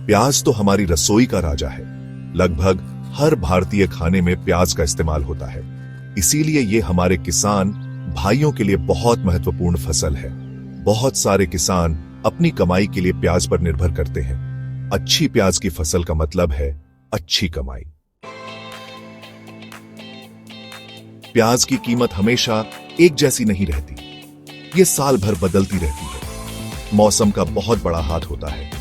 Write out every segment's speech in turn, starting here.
प्याज तो हमारी रसोई का राजा है। लगभग हर भारतीय खाने में प्याज का इस्तेमाल होता है। इसीलिए ये हमारे किसान भाइयों के लिए बहुत महत्वपूर्ण फसल है। बहुत सारे किसान अपनी कमाई के लिए प्याज पर निर्भर करते हैं। अच्छी प्याज की फसल का मतलब है अच्छी कमाई। प्याज की कीमत हमेशा एक जैसी नहीं रहती। ये साल भर बदलती रहती है। मौसम का बहुत बड़ा हाथ होता है।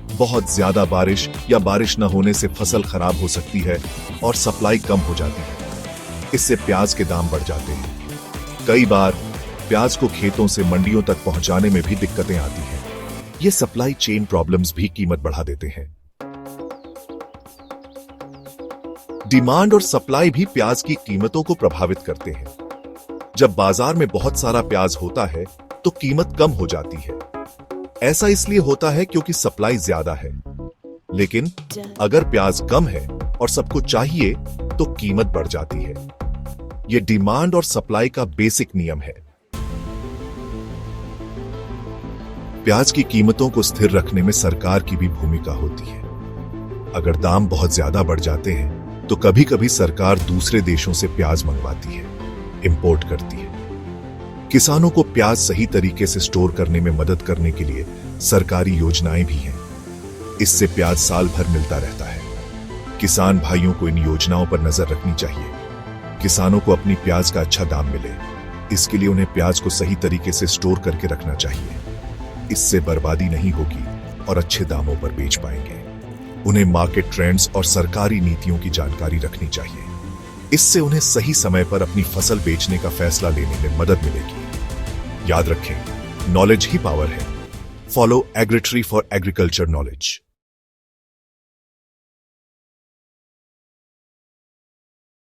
बहुत ज्यादा बारिश या बारिश न होने से फसल खराब हो सकती है और सप्लाई कम हो जाती है। इससे प्याज के दाम बढ़ जाते हैं। कई बार प्याज को खेतों से मंडियों तक पहुंचाने में भी दिक्कतें आती हैं। ये सप्लाई चेन प्रॉब्लम्स भी कीमत बढ़ा देते हैं। डिमांड और सप्लाई भी प्याज की कीमतों को प्रभावित करते हैं। जब बाजार में बहुत सारा प्याज होता है तो कीमत कम हो जाती है। ऐसा इसलिए होता है क्योंकि सप्लाई ज्यादा है। लेकिन अगर प्याज कम है और सबको चाहिए तो कीमत बढ़ जाती है। यह डिमांड और सप्लाई का बेसिक नियम है। प्याज की कीमतों को स्थिर रखने में सरकार की भी भूमिका होती है। अगर दाम बहुत ज्यादा बढ़ जाते हैं तो कभी कभी सरकार दूसरे देशों से प्याज मंगवाती है, इंपोर्ट करती है। किसानों को प्याज सही तरीके से स्टोर करने में मदद करने के लिए सरकारी योजनाएं भी हैं। इससे प्याज साल भर मिलता रहता है। किसान भाइयों को इन योजनाओं पर नजर रखनी चाहिए। किसानों को अपनी प्याज का अच्छा दाम मिले, इसके लिए उन्हें प्याज को सही तरीके से स्टोर करके रखना चाहिए। इससे बर्बादी नहीं होगी और अच्छे दामों पर बेच पाएंगे। उन्हें मार्केट ट्रेंड्स और सरकारी नीतियों की जानकारी रखनी चाहिए। इससे उन्हें सही समय पर अपनी फसल बेचने का फैसला लेने में मदद मिलेगी। याद रखें, नॉलेज ही पावर है। Follow Agritree for agriculture knowledge.